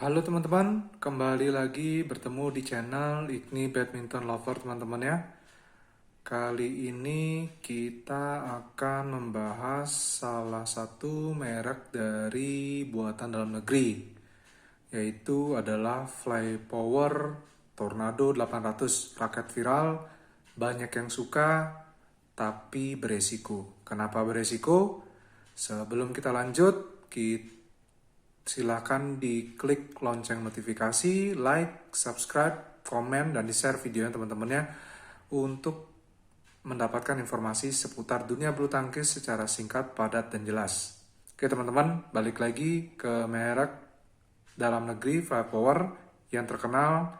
Halo teman-teman, kembali lagi bertemu di channel Igni Badminton Lover teman-teman ya. Kali ini kita akan membahas salah satu merek dari buatan dalam negeri, yaitu adalah Flypower Tornado 800, raket viral, banyak yang suka, tapi beresiko. Kenapa beresiko? Sebelum kita lanjut, silakan diklik lonceng notifikasi, like, subscribe, komen, dan di-share videonya teman-temannya untuk mendapatkan informasi seputar dunia bulu tangkis secara singkat, padat, dan jelas. Oke teman-teman, balik lagi ke merek dalam negeri Flypower yang terkenal,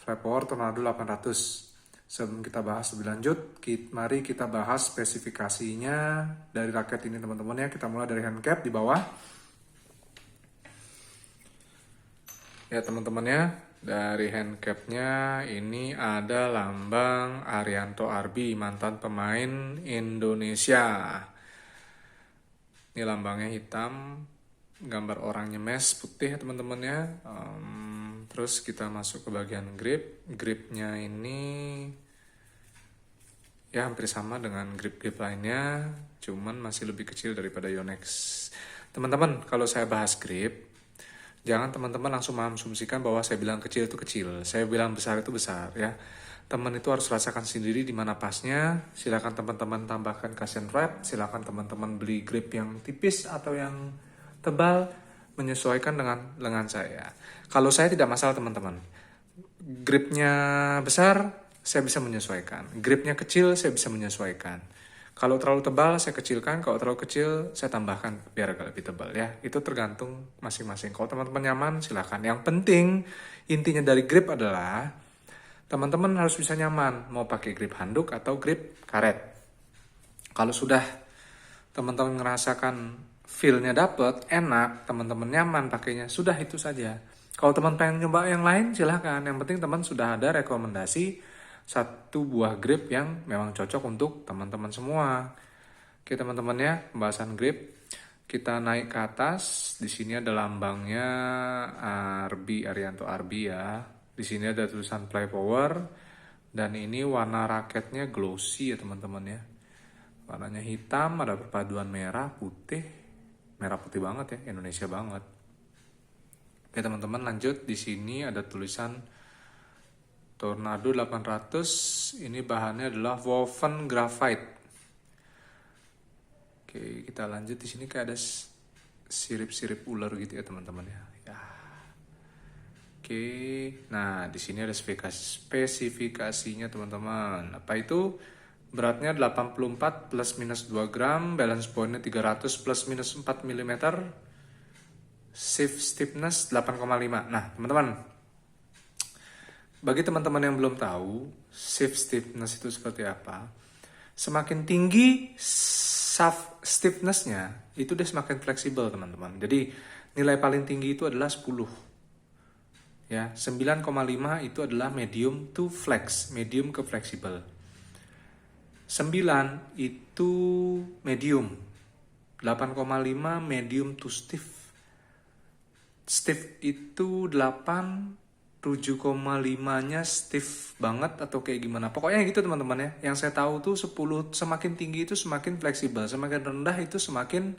Flypower Tornado 800. Sebelum kita bahas lebih lanjut, mari kita bahas spesifikasinya dari raket ini teman-teman ya. Kita mulai dari handcap di bawah. Ya teman-teman ya, dari handcapnya ini ada lambang Arianto Arbi, mantan pemain Indonesia. Ini lambangnya hitam, gambar orangnya mes putih ya teman-teman ya. Terus kita masuk ke bagian grip. Gripnya ini ya hampir sama dengan grip-grip lainnya, cuman masih lebih kecil daripada Yonex. Teman-teman, kalau saya bahas grip, jangan teman-teman langsung mengasumsikan bahwa saya bilang kecil itu kecil, saya bilang besar itu besar ya. Teman itu harus rasakan sendiri di mana pasnya. Silakan teman-teman tambahkan cushion wrap, silakan teman-teman beli grip yang tipis atau yang tebal, menyesuaikan dengan lengan saya. Kalau saya tidak masalah teman-teman. Gripnya besar, saya bisa menyesuaikan. Gripnya kecil, saya bisa menyesuaikan. Kalau terlalu tebal, saya kecilkan. Kalau terlalu kecil, saya tambahkan biar agak lebih tebal ya. Itu tergantung masing-masing. Kalau teman-teman nyaman, silakan. Yang penting, intinya dari grip adalah teman-teman harus bisa nyaman. Mau pakai grip handuk atau grip karet. Kalau sudah teman-teman ngerasakan feel-nya dapet, enak, teman-teman nyaman pakainya, sudah itu saja. Kalau teman pengen nyoba yang lain, silakan. Yang penting teman sudah ada rekomendasi satu buah grip yang memang cocok untuk teman-teman semua. Oke teman-teman ya, pembahasan grip. Kita naik ke atas. Di sini ada lambangnya Arbi, Arianto Arbi ya. Di sini ada tulisan Flypower dan ini warna raketnya glossy ya teman-teman ya. Warnanya hitam, ada perpaduan merah putih. Merah putih banget ya, Indonesia banget. Oke teman-teman, lanjut. Di sini ada tulisan Tornado 800, ini bahannya adalah woven graphite. Oke, kita lanjut. Di sini kayak ada sirip-sirip ular gitu ya teman-teman ya. Oke, nah di sini ada spesifikasinya teman-teman. Apa itu? Beratnya 84 plus minus 2 gram, balance pointnya 300 plus minus 4 mm, shift stiffness 8,5. Nah teman-teman, bagi teman-teman yang belum tahu, shift stiffness itu seperti apa, semakin tinggi shaft stiffness-nya, itu dia semakin fleksibel teman-teman. Jadi nilai paling tinggi itu adalah 10. Ya, 9,5 itu adalah medium to flex, medium ke fleksibel. 9 itu medium. 8,5 medium to stiff. Stiff itu 8, 7,5-nya stiff banget atau kayak gimana. Pokoknya gitu teman-teman ya. Yang saya tahu tuh 10 semakin tinggi itu semakin fleksibel, semakin rendah itu semakin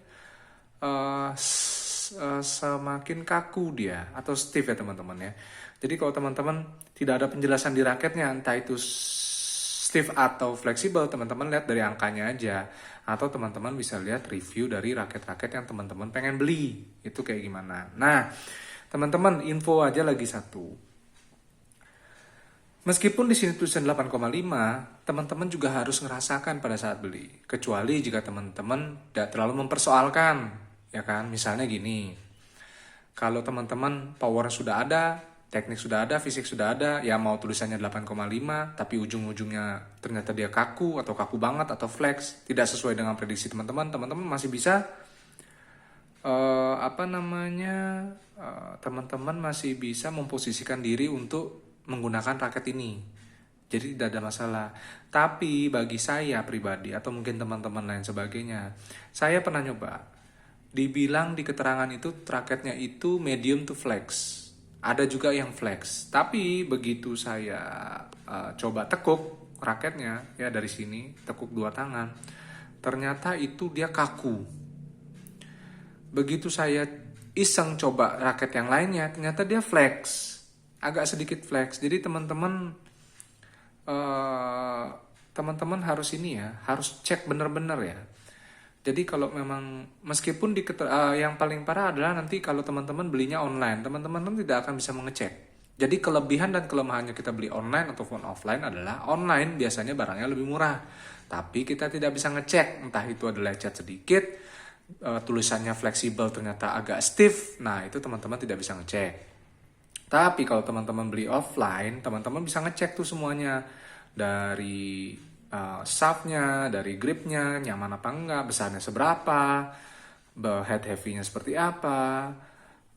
semakin kaku dia atau stiff ya teman-teman ya. Jadi kalau teman-teman tidak ada penjelasan di raketnya entah itu stiff atau fleksibel, teman-teman lihat dari angkanya aja. Atau teman-teman bisa lihat review dari raket-raket yang teman-teman pengen beli. Itu kayak gimana. Nah, teman-teman info aja lagi satu. Meskipun di sini tulisan 8,5, teman-teman juga harus ngerasakan pada saat beli. Kecuali jika teman-teman tidak terlalu mempersoalkan, ya kan? Misalnya gini, kalau teman-teman power sudah ada, teknik sudah ada, fisik sudah ada, ya mau tulisannya 8,5, tapi ujung-ujungnya ternyata dia kaku atau kaku banget atau flex, tidak sesuai dengan prediksi teman-teman, teman-teman masih bisa teman-teman masih bisa memposisikan diri untuk menggunakan raket ini. Jadi tidak ada masalah. Tapi bagi saya pribadi atau mungkin teman-teman lain sebagainya, saya pernah nyoba. Dibilang di keterangan itu raketnya itu medium to flex. Ada juga yang flex. Tapi begitu saya coba tekuk raketnya ya dari sini, tekuk dua tangan, ternyata itu dia kaku. Begitu saya iseng coba raket yang lainnya, ternyata dia flex, agak sedikit flex. Jadi eh, teman-teman harus ini ya, harus cek bener-bener ya. Jadi kalau memang meskipun yang paling parah adalah nanti kalau teman-teman belinya online, teman-teman tidak akan bisa mengecek. Jadi kelebihan dan kelemahannya kita beli online ataupun offline adalah online biasanya barangnya lebih murah. Tapi kita tidak bisa ngecek, entah itu ada lecet sedikit, tulisannya fleksibel ternyata agak stiff. Nah, itu teman-teman tidak bisa ngecek. Tapi kalau teman-teman beli offline, teman-teman bisa ngecek tuh semuanya. Dari shaftnya, dari gripnya, nyaman apa enggak, besarnya seberapa, head heavy-nya seperti apa,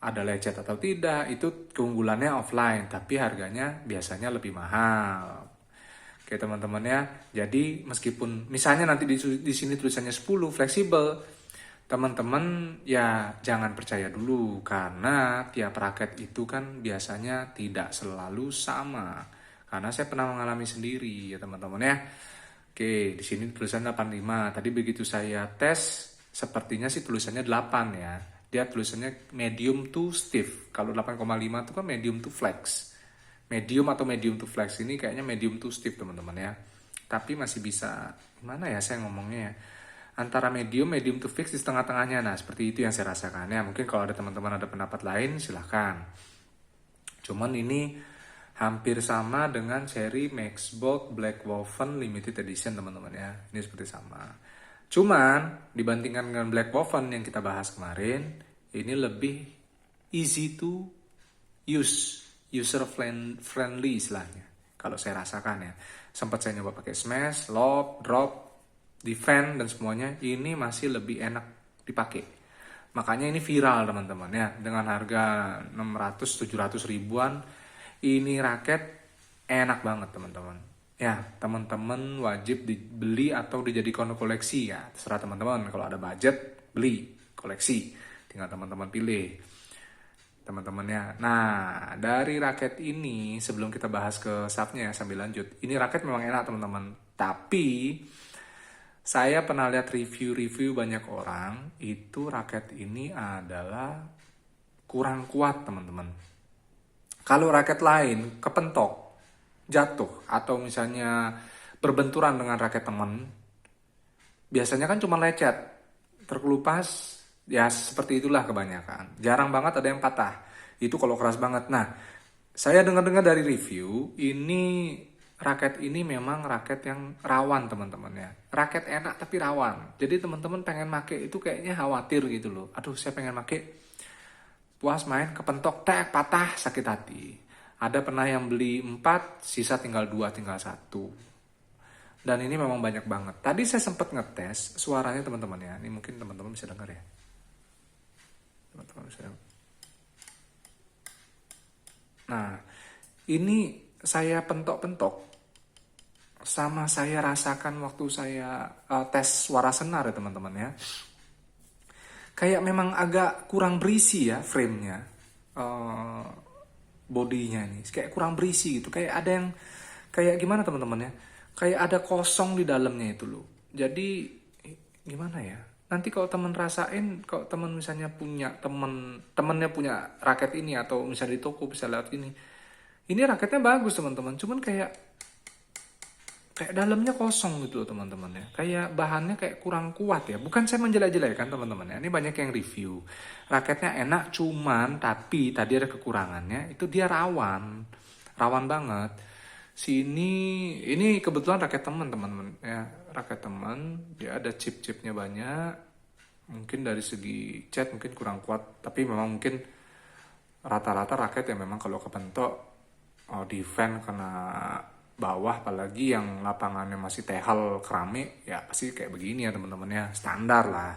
ada lecet atau tidak. Itu keunggulannya offline, tapi harganya biasanya lebih mahal. Oke teman-teman ya. Jadi meskipun misalnya nanti di sini tulisannya 10 fleksibel, teman-teman ya jangan percaya dulu karena tiap raket itu kan biasanya tidak selalu sama. Karena saya pernah mengalami sendiri ya teman-teman ya. Oke, di sini tulisannya 85. Tadi begitu saya tes, sepertinya sih tulisannya 8 ya. Dia tulisannya medium to stiff. Kalau 8,5 itu kan medium to flex. Medium atau medium to flex ini kayaknya medium to stiff teman-teman ya. Tapi masih bisa, gimana ya saya ngomongnya ya. Antara medium to fix di tengah-tengahnya. Nah, seperti itu yang saya rasakan ya. Mungkin kalau ada teman-teman ada pendapat lain, silahkan. Cuman ini hampir sama dengan seri Maxbolt Black Woven Limited Edition teman-teman ya. Ini seperti sama. Cuman dibandingkan dengan Black Woven yang kita bahas kemarin, ini lebih easy to use, user friendly istilahnya. Kalau saya rasakan ya. Sempat saya nyoba pakai smash, lob, drop, defend dan semuanya, ini masih lebih enak dipakai. Makanya ini viral teman-teman ya. Dengan harga 600-700 ribuan, ini raket enak banget teman-teman. Ya, teman-teman wajib dibeli atau dijadikan koleksi ya. Terserah teman-teman, kalau ada budget, beli, koleksi. Tinggal teman-teman pilih. Teman-teman ya. Nah, dari raket ini, sebelum kita bahas ke shaftnya ya, sambil lanjut. Ini raket memang enak teman-teman. Tapi, saya pernah lihat review-review banyak orang, itu raket ini adalah kurang kuat teman-teman. Kalau raket lain kepentok, jatuh, atau misalnya berbenturan dengan raket teman, biasanya kan cuma lecet, terkelupas, ya seperti itulah kebanyakan. Jarang banget ada yang patah, itu kalau keras banget. Nah, saya dengar-dengar dari review, ini raket ini memang raket yang rawan teman-teman ya. Raket enak tapi rawan. Jadi teman-teman pengen make itu kayaknya khawatir gitu loh. Aduh, saya pengen make, puas main kepentok, tek, patah, sakit hati. Ada pernah yang beli 4, sisa tinggal 2, tinggal 1. Dan ini memang banyak banget. Tadi saya sempat ngetes suaranya teman-teman ya. Ini mungkin teman-teman bisa dengar ya. Teman-teman bisa dengar. Nah, ini saya pentok-pentok sama saya rasakan waktu saya tes suara senar ya teman-teman ya. Kayak memang agak kurang berisi ya framenya, bodinya ini kayak kurang berisi gitu, kayak ada yang kayak gimana teman-teman ya, kayak ada kosong di dalamnya itu loh. Jadi gimana ya, nanti kalau teman rasain, kalau teman misalnya punya temennya punya raket ini atau misalnya di toko bisa lihat ini raketnya bagus teman-teman, cuman kayak dalamnya kosong gitu loh teman-teman ya. Kayak bahannya kayak kurang kuat ya. Bukan saya menjelek-jelekan teman-teman ya. Ini banyak yang review. Raketnya enak cuman tapi tadi ada kekurangannya. Itu dia rawan. Rawan banget. Ini kebetulan raket teman-teman ya. Raket teman, dia ada chip-chipnya banyak. Mungkin dari segi cat mungkin kurang kuat. Tapi memang mungkin rata-rata raket yang memang kalau kepentok defend kena bawah, apalagi yang lapangannya masih tehal keramik ya pasti kayak begini ya teman-teman ya, standar lah.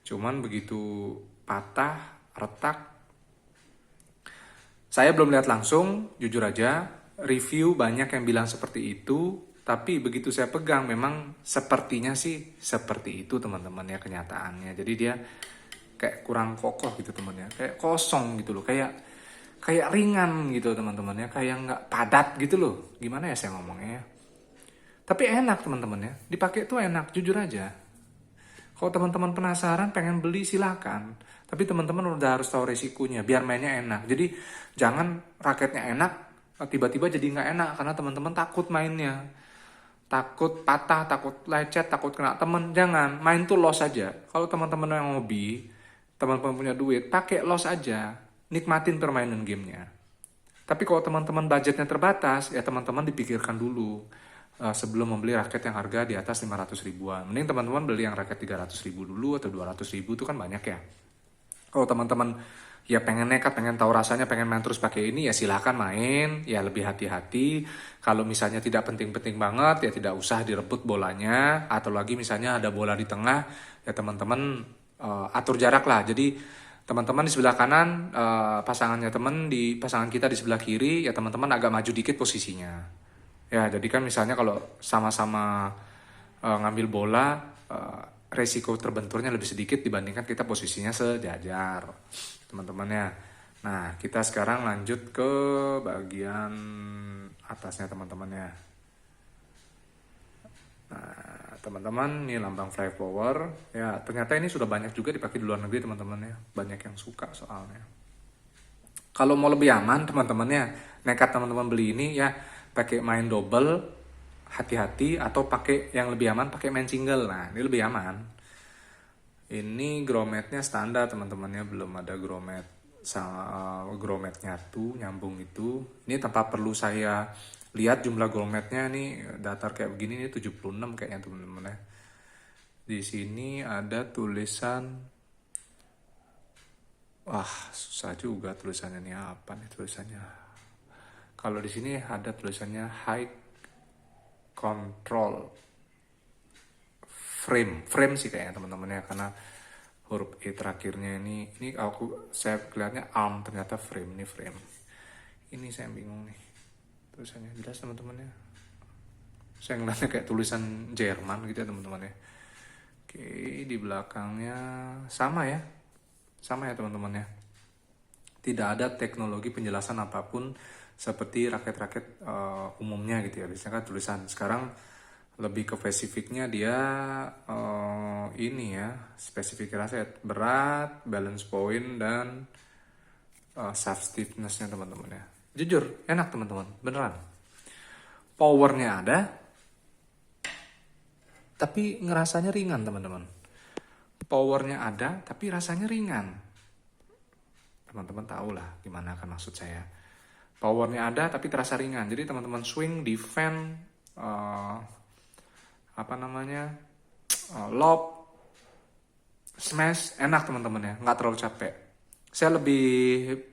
Cuman begitu patah, retak, saya belum lihat langsung, jujur aja. Review banyak yang bilang seperti itu, tapi begitu saya pegang memang sepertinya sih seperti itu teman-teman ya kenyataannya. Jadi dia kayak kurang kokoh gitu teman ya, kayak kosong gitu loh, kayak kayak ringan gitu teman-teman ya, kayak nggak padat gitu loh. Gimana ya saya ngomongnya ya? Tapi enak teman-teman ya, dipakai tuh enak, jujur aja. Kalau teman-teman penasaran pengen beli silakan. Tapi teman-teman udah harus tahu resikonya biar mainnya enak. Jadi jangan raketnya enak, tiba-tiba jadi nggak enak karena teman-teman takut mainnya. Takut patah, takut lecet, takut kena temen. Jangan, main tuh los aja. Kalau teman-teman yang hobi, teman-teman punya duit, pakai los aja. Nikmatin permainan gamenya. Tapi kalau teman-teman budgetnya terbatas, ya teman-teman dipikirkan dulu sebelum membeli raket yang harga di atas 500 ribuan. Mending teman-teman beli yang raket 300 ribu dulu atau 200 ribu, itu kan banyak ya. Kalau teman-teman ya pengen nekat, pengen tahu rasanya, pengen main terus pakai ini, ya silahkan main, ya lebih hati-hati. Kalau misalnya tidak penting-penting banget, ya tidak usah direbut bolanya. Atau lagi misalnya ada bola di tengah, ya teman-teman atur jarak lah. Jadi teman-teman di sebelah kanan, pasangan kita di sebelah kiri, ya teman-teman agak maju dikit posisinya. Ya, jadi kan misalnya kalau sama-sama ngambil bola, resiko terbenturnya lebih sedikit dibandingkan kita posisinya sejajar, teman-teman ya. Nah, kita sekarang lanjut ke bagian atasnya teman-teman ya. Nah, teman-teman, ini lambang Fly Power. Ya, ternyata ini sudah banyak juga dipakai di luar negeri teman-teman ya. Banyak yang suka soalnya. Kalau mau lebih aman teman-teman ya, nekat teman-teman beli ini ya, pakai main double, hati-hati, atau pakai yang lebih aman pakai main single. Nah, ini lebih aman. Ini grommetnya standar teman-temannya, belum ada grommet sama grommet nyatu nyambung itu. Ini tanpa perlu saya lihat jumlah grommetnya nih, datar kayak begini, ini 76 kayaknya teman-teman ya. Di sini ada tulisan, wah susah juga tulisannya, nih apa nih tulisannya. Kalau di sini ada tulisannya high control frame sih kayaknya teman-teman ya, karena huruf E terakhirnya ini saya kelihatannya arm, ternyata frame. Ini frame. Ini saya bingung nih tulisannya, jelas teman-teman ya. Saya ngeliatnya kayak tulisan Jerman gitu ya teman-teman ya. Oke, di belakangnya sama ya teman-teman ya. Tidak ada teknologi penjelasan apapun seperti raket-raket umumnya gitu ya. Biasanya kan tulisan, sekarang lebih ke spesifiknya dia ini ya, spesifik raket, berat, balance point, dan shaft stiffness-nya teman-teman ya. Jujur enak teman-teman, beneran. Powernya ada, tapi ngerasanya ringan teman-teman. Powernya ada, tapi rasanya ringan. Teman-teman tahu lah gimana kan maksud saya. Powernya ada, tapi terasa ringan. Jadi teman-teman swing, defend, lob, smash, enak teman-teman ya, nggak terlalu capek. Saya lebih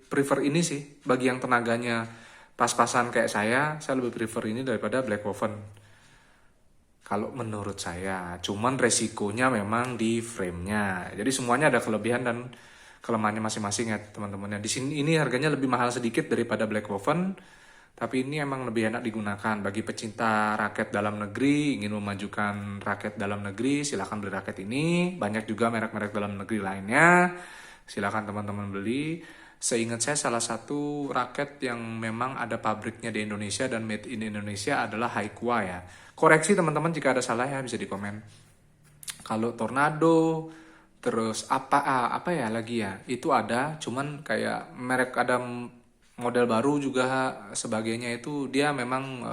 prefer ini sih, bagi yang tenaganya pas-pasan kayak saya lebih prefer ini daripada Black Oven. Kalau menurut saya, cuman resikonya memang di frame-nya. Jadi semuanya ada kelebihan dan kelemahannya masing-masing ya teman-teman. Di sini ini harganya lebih mahal sedikit daripada Black Oven, tapi ini emang lebih enak digunakan bagi pecinta raket dalam negeri, ingin memajukan raket dalam negeri, silakan beli raket ini. Banyak juga merek-merek dalam negeri lainnya, silakan teman-teman beli. Seingat saya salah satu raket yang memang ada pabriknya di Indonesia dan made in Indonesia adalah Haikua ya. Koreksi teman-teman jika ada salah ya, bisa di komen. Kalau Tornado, terus apa ya lagi ya, itu ada, cuman kayak merek ada model baru juga sebagainya, itu dia memang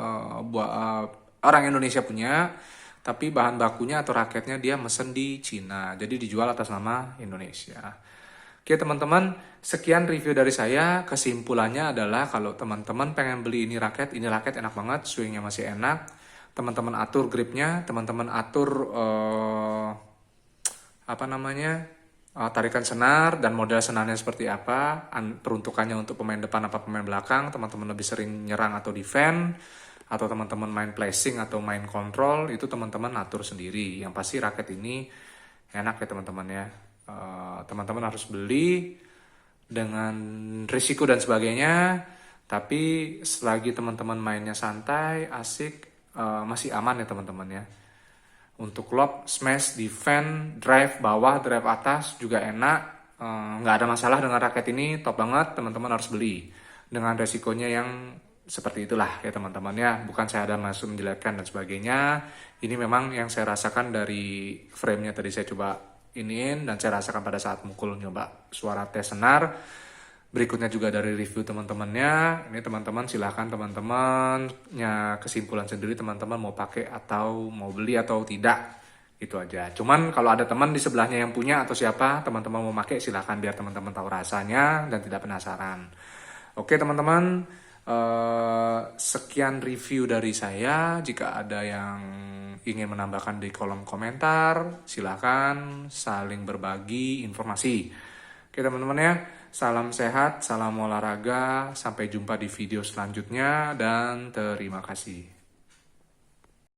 orang Indonesia punya, tapi bahan bakunya atau raketnya dia mesen di Cina, jadi dijual atas nama Indonesia. Oke teman-teman, sekian review dari saya. Kesimpulannya adalah kalau teman-teman pengen beli ini raket enak banget, swingnya masih enak. Teman-teman atur gripnya, teman-teman atur tarikan senar dan model senarnya seperti apa, peruntukannya untuk pemain depan apa pemain belakang, teman-teman lebih sering nyerang atau defend, atau teman-teman main placing atau main control, itu teman-teman atur sendiri. Yang pasti raket ini enak ya teman-teman ya. Teman-teman harus beli dengan risiko dan sebagainya, tapi selagi teman-teman mainnya santai, asik, masih aman ya teman-teman ya. Untuk lob, smash, defend, drive bawah, drive atas juga enak. Nggak ada masalah dengan raket ini, top banget, teman-teman harus beli. dengan resikonya yang seperti itulah ya teman-teman ya. Bukan saya ada maksud menjelekkan dan sebagainya. Ini memang yang saya rasakan dari frame-nya tadi saya coba iniin, dan saya rasakan pada saat mukul nyoba suara tes senar. Berikutnya juga dari review teman-temannya. Ini teman-teman silahkan teman-temannya kesimpulan sendiri, teman-teman mau pakai atau mau beli atau tidak. Itu aja. Cuman kalau ada teman di sebelahnya yang punya atau siapa, teman-teman mau pakai silahkan, biar teman-teman tahu rasanya dan tidak penasaran. Oke teman-teman, sekian review dari saya. Jika ada yang ingin menambahkan di kolom komentar, silahkan saling berbagi informasi. Oke teman-teman ya, salam sehat, salam olahraga, sampai jumpa di video selanjutnya, dan terima kasih.